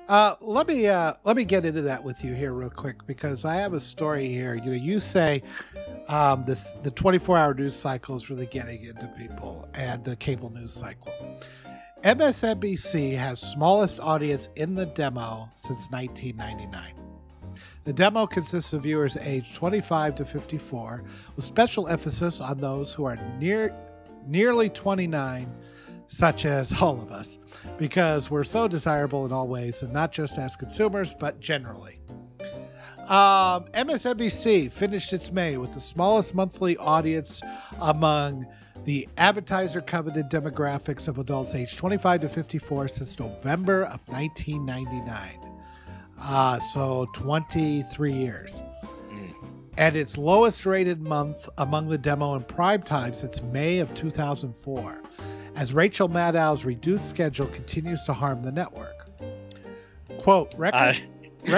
Let me get into that with you here real quick because I have a story here. You say the 24-hour news cycle is really getting into people and the cable news cycle. MSNBC has smallest audience in the demo since 1999. The demo consists of viewers aged 25 to 54, with special emphasis on those who are nearly 29, such as all of us, because we're so desirable in all ways, and not just as consumers, but generally. MSNBC finished its May with the smallest monthly audience among the advertiser-coveted demographics of adults aged 25 to 54 since November of 1999. So 23 years. And its lowest rated month among the demo and prime time since May of 2004, as Rachel Maddow's reduced schedule continues to harm the network. Quote, wait a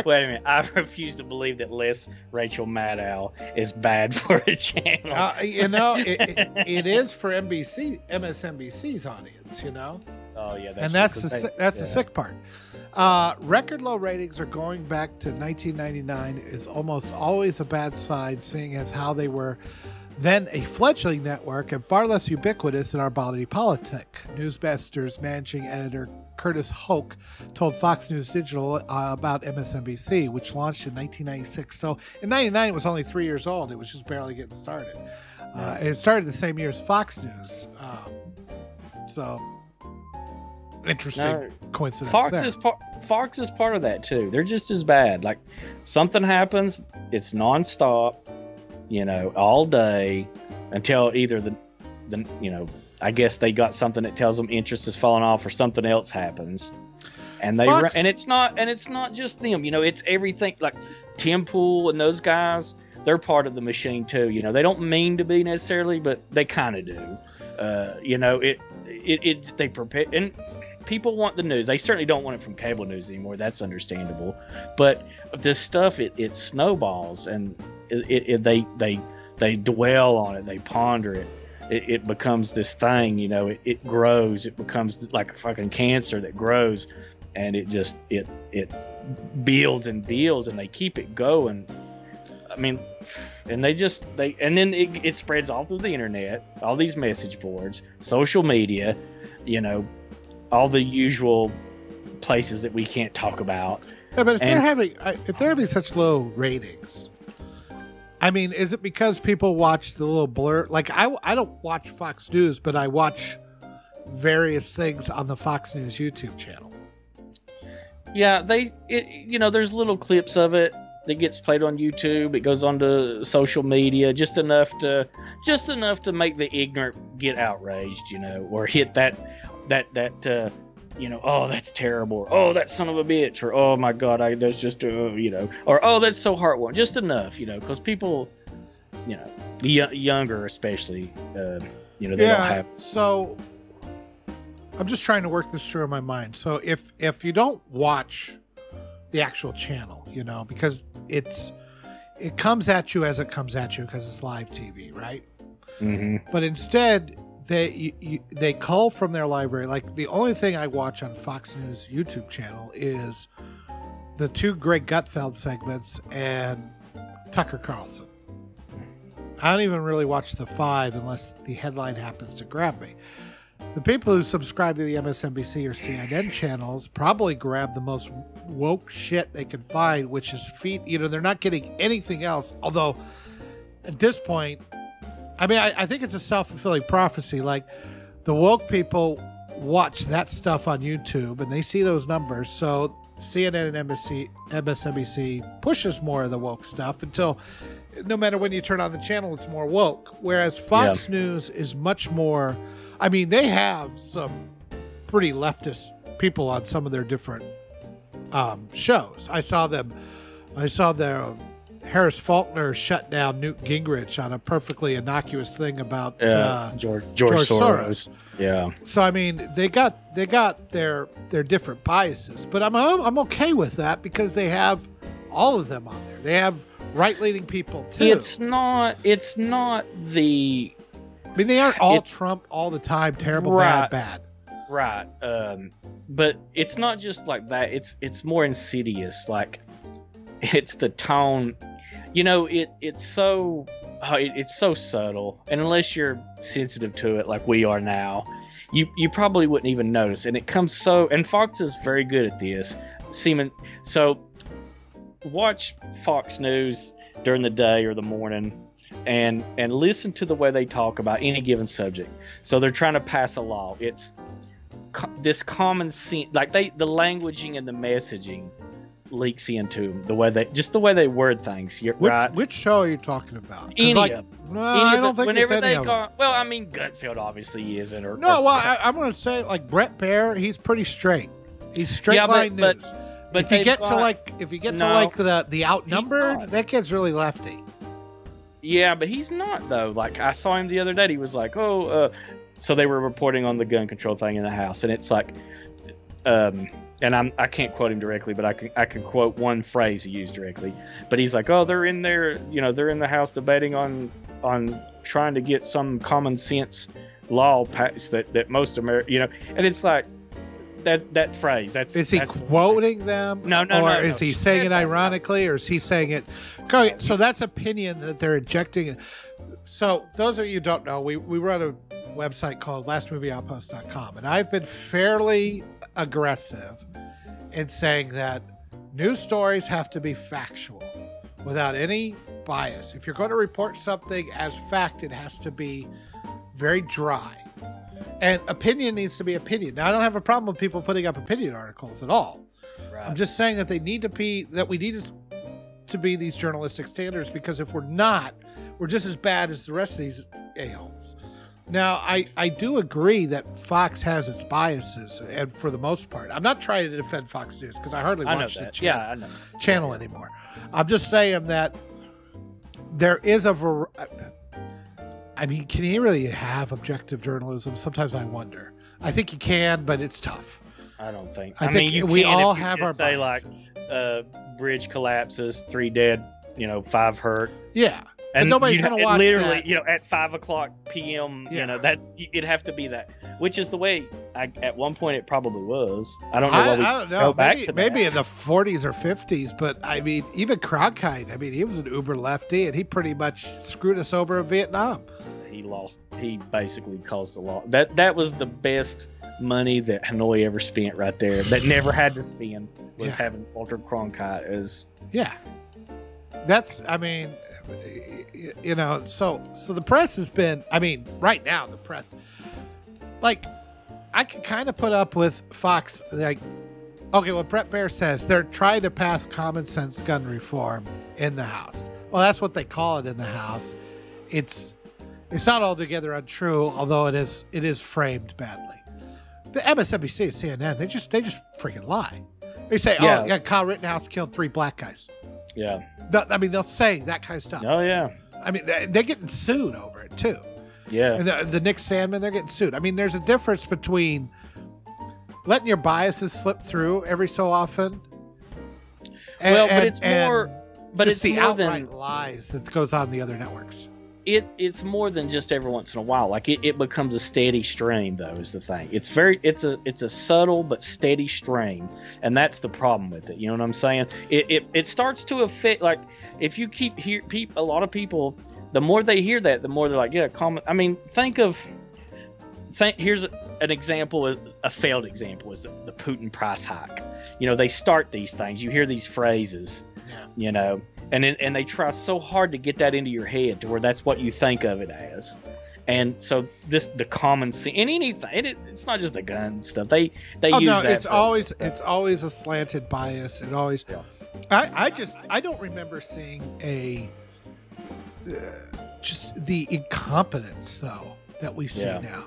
minute. I refuse to believe that less Rachel Maddow is bad for a channel. It is for MSNBC's audience, Oh, yeah. That's the sick part. Record low ratings are going back to 1999 is almost always a bad sign, seeing as how they were then a fledgling network and far less ubiquitous in our body politic. Newsmaster's managing editor Curtis Hoke told Fox News Digital about MSNBC, which launched in 1996. So in 99, it was only 3 years old. It was just barely getting started. And it started the same year as Fox News. So interesting coincidence. Fox is part of that too. They're just as bad. Like something happens, it's nonstop, all day until either the I guess they got something that tells them interest has fallen off or something else happens, and it's not just them. It's everything. Like Tim Pool and those guys, they're part of the machine too. They don't mean to be necessarily, but they kind of do. They prepare, and people want the news. They certainly don't want it from cable news anymore. That's understandable. But this stuff, it snowballs, and they dwell on it. They ponder it. It becomes this thing. It grows. It becomes like a fucking cancer that grows, and it builds and builds, and they keep it going. I mean, and then it spreads all through the internet, all these message boards, social media, all the usual places that we can't talk about. Yeah, but if they're having such low ratings, I mean, is it because people watch the little blur? Like I don't watch Fox News, but I watch various things on the Fox News YouTube channel. Yeah, there's little clips of it that gets played on YouTube. It goes onto social media, just enough to make the ignorant get outraged, or hit that oh, that's terrible, or oh, that son of a bitch, or oh my god, that's just or oh, that's so heartwarming, just enough, because people, younger especially, they don't have. So I'm just trying to work this through in my mind. So if you don't watch the actual channel, because it comes at you as it comes at you because it's live TV, right? Mm-hmm. But instead, they cull from their library. Like the only thing I watch on Fox News YouTube channel is the 2 Greg Gutfeld segments and Tucker Carlson. I don't even really watch the 5 unless the headline happens to grab me. The people who subscribe to the MSNBC or CNN channels probably grab the most woke shit they can find, which is they're not getting anything else. Although at this point, I mean, I think it's a self-fulfilling prophecy. Like the woke people watch that stuff on YouTube and they see those numbers. So CNN and MSNBC pushes more of the woke stuff until no matter when you turn on the channel, it's more woke. Whereas Fox News is much more, I mean, they have some pretty leftist people on some of their different shows. I saw their Harris Faulkner shut down Newt Gingrich on a perfectly innocuous thing about George Soros. Yeah. So I mean, they got their different biases, but I'm okay with that because they have all of them on there. They have right-leaning people too. It's not the. I mean, they aren't all Trump all the time. Terrible, right. bad. Right. But it's not just like that. It's more insidious. Like, it's the tone. You know, it's so subtle, and unless you're sensitive to it like we are now, you probably wouldn't even notice. And it comes so. And Fox is very good at this. So watch Fox News during the day or the morning, and listen to the way they talk about any given subject. So they're trying to pass a law. It's this common sense, like the languaging and the messaging leaks into them, the way they word things. Right? Which show are you talking about? Any like, of no, I don't think it's any of them. Well, I mean, Gutfeld obviously isn't. I'm going to say like Brett Baer. He's pretty straight. He's straight line news. But if you get to the outnumbered, that kid's really lefty. Yeah, but he's not though. Like, I saw him the other day. He was like, so they were reporting on the gun control thing in the House, and it's like, and I can't quote him directly, but I can quote one phrase he used directly. But he's like, they're in there, they're in the House debating on trying to get some common sense law passed that most Americans, and it's like that phrase. Is he quoting them? No. Or is he saying it ironically, or is he saying it? Okay, so that's opinion that they're injecting. So those of you who don't know, we run a website called lastmovieoutpost.com, and I've been fairly aggressive in saying that news stories have to be factual without any bias. If you're going to report something as fact, it has to be very dry, and opinion needs to be opinion. Now, I don't have a problem with people putting up opinion articles at all. Right. I'm just saying that we need to be these journalistic standards, because if we're not, we're just as bad as the rest of these a-holes. Now, I do agree that Fox has its biases, and for the most part, I'm not trying to defend Fox News because I hardly watch the channel anymore. I'm just saying that there is I mean, can you really have objective journalism? Sometimes I wonder. I think you can, but it's tough. I don't think. I think we all have our biases. Bridge collapses, 3 dead, 5 hurt. Yeah. And nobody's going to watch literally, that. At 5:00 p.m., it'd have to be that, which is the way at one point it probably was. I don't know why we I don't know. go back to that. Maybe in the 40s or 50s, but I mean, even Cronkite, he was an uber lefty, and he pretty much screwed us over in Vietnam. He basically caused the law. That was the best money that Hanoi ever spent right there, that never had to spend, was having Walter Cronkite as... Yeah. That's, so the press has been, right now the press, like, I can kind of put up with Fox, like, okay, what Brett Baer says, they're trying to pass common sense gun reform in the House. Well, that's what they call it in the House. It's not altogether untrue, although it is framed badly. The MSNBC and CNN, they just freaking lie. They say, Kyle Rittenhouse killed 3 black guys. Yeah. They'll say that kind of stuff. Oh, yeah. They're getting sued over it, too. Yeah. And the Nick Sandmann, they're getting sued. There's a difference between letting your biases slip through every so often. But it's more the outright than lies that goes on the other networks. It's more than just every once in a while. Like, it becomes a steady stream, though, is the thing. It's a subtle but steady stream, and that's the problem with it. You know what I'm saying? It starts to affect, like, if you keep a lot of people, the more they hear that, the more they're like, here's an example, a failed example is the Putin price hike. They start these things. You hear these phrases, and they try so hard to get that into your head to where that's what you think of it as. And so the common sense and anything, it's not just the gun stuff. They use that. It's always a slanted bias. It always. Yeah. I don't remember seeing just the incompetence though that we see now.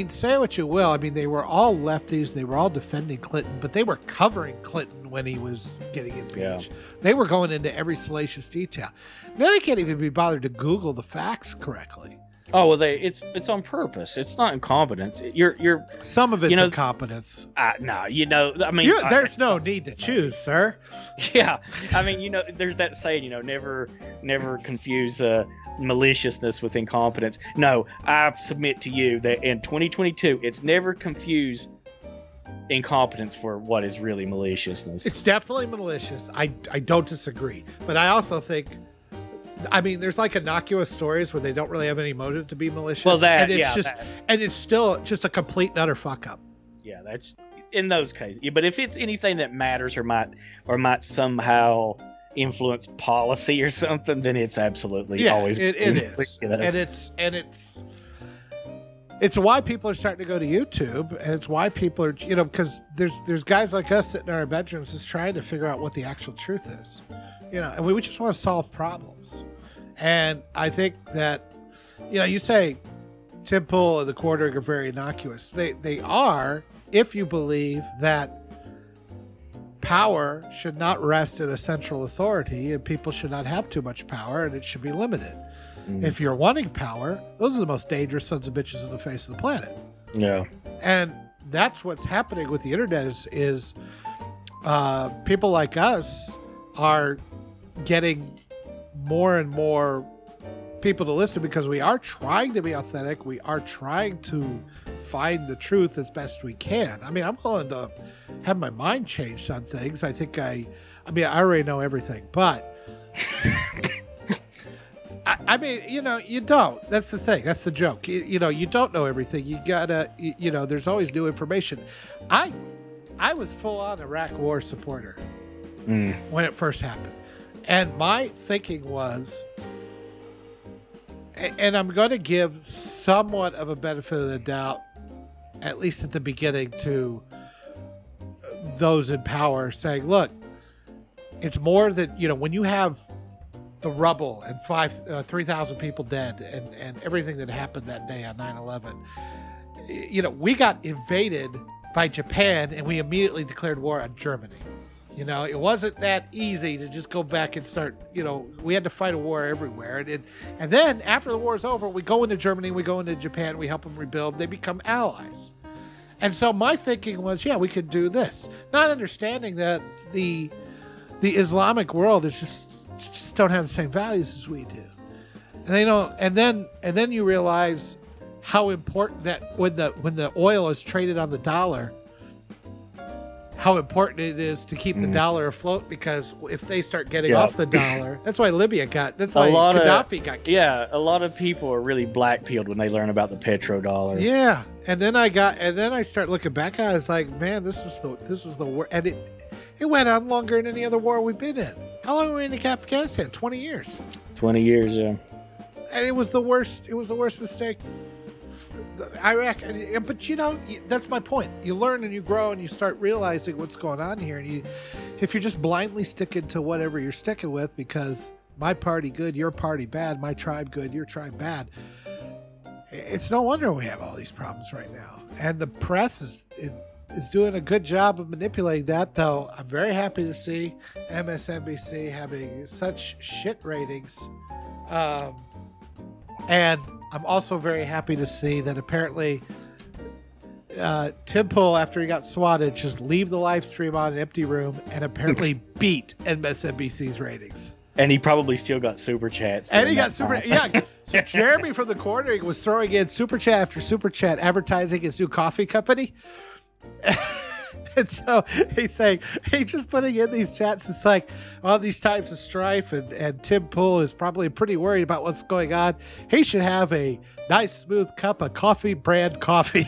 Say what you will. They were all lefties. They were all defending Clinton, but they were covering Clinton when he was getting impeached. Yeah. They were going into every salacious detail. Now they can't even be bothered to Google the facts correctly. Oh well, it's on purpose. It's not incompetence. You're some of it's incompetence. No, there's no need to choose, sir. Yeah, there's that saying, never confuse maliciousness with incompetence. No, I submit to you that in 2022, it's never confuse incompetence for what is really maliciousness. It's definitely malicious. I don't disagree. But I also think, I mean, there's like innocuous stories where they don't really have any motive to be malicious. Well, that, and it's yeah, just, that. and it's still just a complete and utter fuck up. Yeah, that's in those cases. Yeah, but if it's anything that matters or might somehow influence policy or something, then it's absolutely always it is. You know? And it's why people are starting to go to YouTube, and it's why people are, you know, because there's guys like us sitting in our bedrooms just trying to figure out what the actual truth is, you know, and we just want to solve problems. And I think that, you know, you say Tim Pool and the Quartering are very innocuous. They are, if you believe that power should not rest in a central authority and people should not have too much power and it should be limited. If you're wanting power, those are the most dangerous sons of bitches on the face of the planet. Yeah. And that's what's happening with the internet is people like us are getting more and more people to listen because we are trying to be authentic. We are trying to find the truth as best we can. I mean, I'm willing to have my mind changed on things. I think I already know everything, but I mean, you know, you don't. That's the thing. That's the joke. You know, you don't know everything. You gotta, you know, there's always new information. I was full on Iraq War supporter when it first happened. And my thinking was, and I'm going to give somewhat of a benefit of the doubt, at least at the beginning, to those in power saying, look, it's more than, you know, when you have the rubble and 3,000 people dead and everything that happened that day on 9/11, you know, we got invaded by Japan and we immediately declared war on Germany. You know, it wasn't that easy to just go back and start, you know, we had to fight a war everywhere. And then after the war is over, we go into Germany, we go into Japan, we help them rebuild, they become allies. And so my thinking was, yeah, we could do this. Not understanding that the Islamic world is just don't have the same values as we do. And they don't, and then you realize how important that when the oil is traded on the dollar, how important it is to keep the dollar afloat, because if they start getting off the dollar, that's why Libya got, that's why Gaddafi got killed. Yeah, a lot of people are really black-pilled when they learn about the petrodollar. Yeah, and then I start looking back at it, I was like, man, this was the war, and it went on longer than any other war we've been in. How long were we in Afghanistan? 20 years. 20 years, yeah. And it was the worst mistake. Iraq, but you know, that's my point. You learn and you grow and you start realizing what's going on here. And if you're just blindly sticking to whatever you're sticking with, because my party good, your party bad, my tribe good, your tribe bad, it's no wonder we have all these problems right now. And the press is doing a good job of manipulating that, though. I'm very happy to see MSNBC having such shit ratings. And I'm also very happy to see that apparently Tim Pool, after he got swatted, just leave the live stream on an empty room and apparently beat MSNBC's ratings. And he probably still got super chats. And he got yeah. So Jeremy from the Quartering was throwing in super chat after super chat, advertising his new coffee company. And so he's saying, he's just putting in these chats. It's like all these times of strife, and Tim Pool is probably pretty worried about what's going on. He should have a nice smooth cup of coffee brand coffee.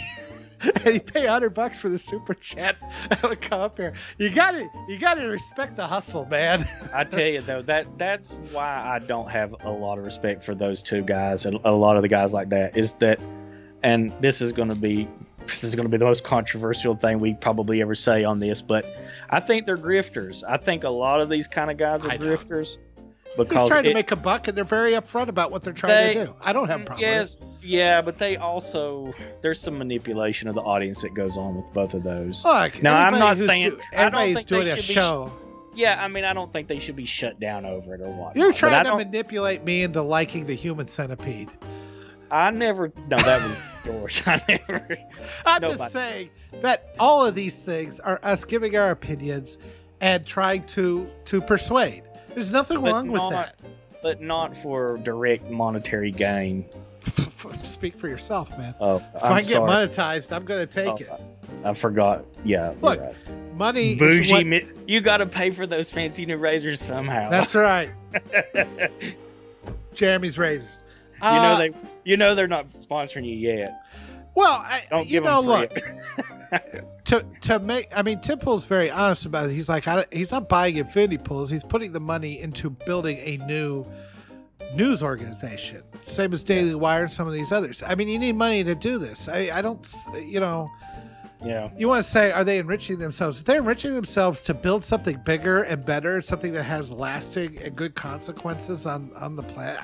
And he pay $100 for the super chat that would come up here. You gotta respect the hustle, man. I tell you though, that's why I don't have a lot of respect for those two guys and a lot of the guys like that, is that, and this is going to be the most controversial thing we probably ever say on this, but I think they're grifters. I think a lot of these kind of guys are grifters. Because they're trying to make a buck, and they're very upfront about what they're trying to do. I don't have a problem with it. Yeah, but they also, there's some manipulation of the audience that goes on with both of those. Look, now, I'm not saying everybody's doing a show. Yeah, I mean, I don't think they should be shut down over it or what. You're trying to manipulate me into liking the Human Centipede. I never. No, that was yours. I'm just saying that all of these things are us giving our opinions and trying to persuade. There's nothing wrong with that. But not for direct monetary gain. Speak for yourself, man. Oh, if I get monetized, I'm going to take it. I forgot. Yeah. Look, right. money is Bougie. what, You got to pay for those fancy new razors somehow. that's right. Jeremy's razors. You know they're not sponsoring you yet. Well, Don't you give know, them look, to make, I mean, Tim Pool's very honest about it. He's like, he's not buying infinity pools. He's putting the money into building a new news organization, same as Daily Wire and some of these others. I mean, you need money to do this. I don't, you know. Yeah. You want to say, are they enriching themselves? If they're enriching themselves to build something bigger and better, something that has lasting and good consequences on the planet.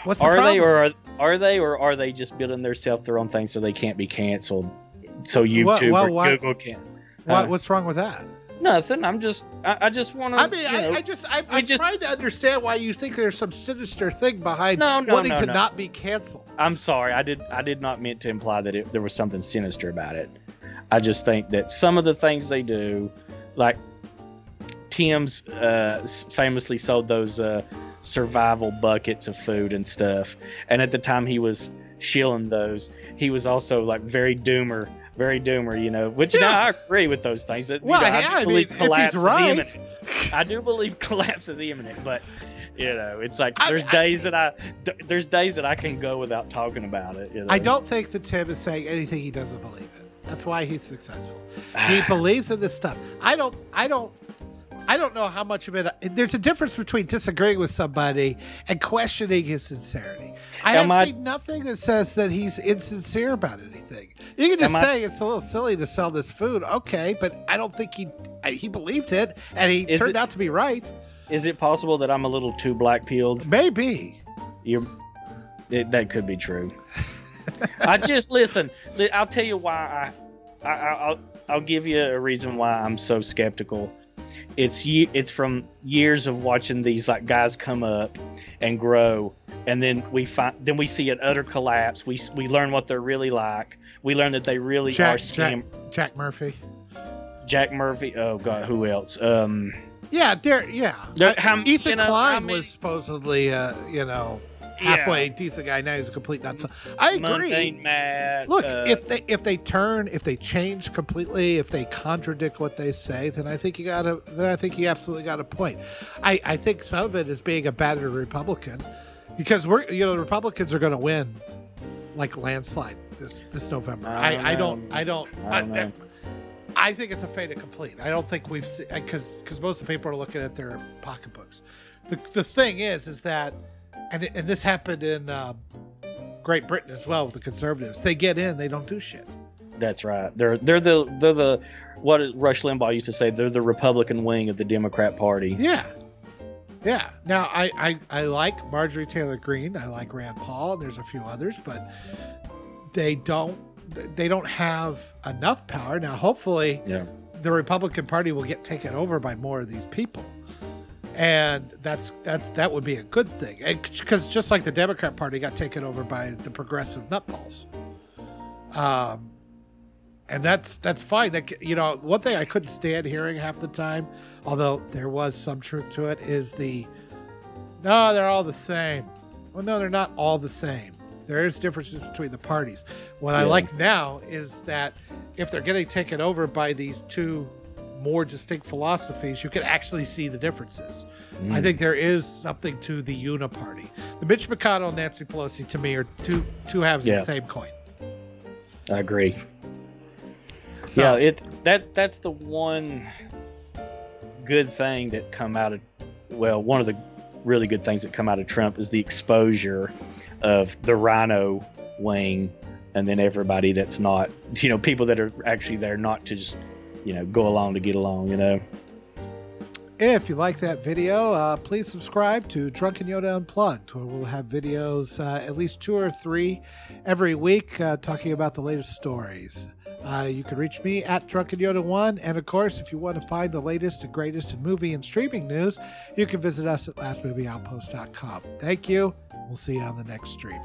What's the problem? Are they just building their own thing so they can't be canceled? So YouTube or Google can't. What's wrong with that? Nothing. I just want to. I mean, I'm trying to understand why you think there's some sinister thing behind wanting to not be canceled. I'm sorry. I did not mean to imply that there was something sinister about it. I just think that some of the things they do, like Tim's famously sold those survival buckets of food and stuff, and at the time he was shilling those, he was also like very doomer, you know, which you know, I agree with those things. That, well, you know, I believe collapse is imminent. I do believe collapse is imminent, but you know, it's like there's days that I can go without talking about it. You know? I don't think that Tim is saying anything he doesn't believe in. That's why he's successful. He believes in this stuff. I don't know how much of it. There's a difference between disagreeing with somebody and questioning his sincerity. I have seen nothing that says that he's insincere about anything. You can just say it's a little silly to sell this food, okay? But I don't think he believed it, and he turned out to be right. Is it possible that I'm a little too black-pilled? Maybe. That could be true. I just listen. I'll tell you why I'll give you a reason why I'm so skeptical. It's from years of watching these like guys come up and grow, and then we see an utter collapse. We learn what they're really like. We learn that they really are scam. Jack Murphy. Jack Murphy. Oh God, who else? Ethan Klein was supposedly halfway decent guy. Now he's a complete nuts. I agree. Look, if they change completely, if they contradict what they say, then I think you absolutely got a point. I think some of it is being a battered Republican, because the Republicans are going to win like landslide this November. I don't know. I think it's a fait accompli. I don't think we've seen, because most of the people are looking at their pocketbooks. The thing is that. And this happened in Great Britain as well with the Conservatives. They get in, they don't do shit. That's right. They're the what Rush Limbaugh used to say. They're the Republican wing of the Democrat Party. Yeah. Now I like Marjorie Taylor Greene. I like Rand Paul. And there's a few others, but they don't have enough power. Now, hopefully, the Republican Party will get taken over by more of these people. And that would be a good thing, because just like the Democrat Party got taken over by the progressive nutballs, and that's fine. That one thing I couldn't stand hearing half the time, although there was some truth to it, is no, they're all the same. Well, no, they're not all the same. There is differences between the parties. What I like now is that if they're getting taken over by these two more distinct philosophies, you can actually see the differences. I think there is something to the uniparty. The Mitch McConnell and Nancy Pelosi, to me, are two halves of the same coin. I agree. So, that's the one good thing that come out of, one of the really good things that come out of Trump is the exposure of the rhino wing, and then everybody that's not, people that are actually there not to just go along to get along, If you like that video, please subscribe to Drunken Yoda Unplugged, where we'll have videos, at least 2 or 3 every week, talking about the latest stories. You can reach me at Drunken Yoda 1, and of course, if you want to find the latest and greatest in movie and streaming news, you can visit us at lastmovieoutpost.com. Thank you. We'll see you on the next stream.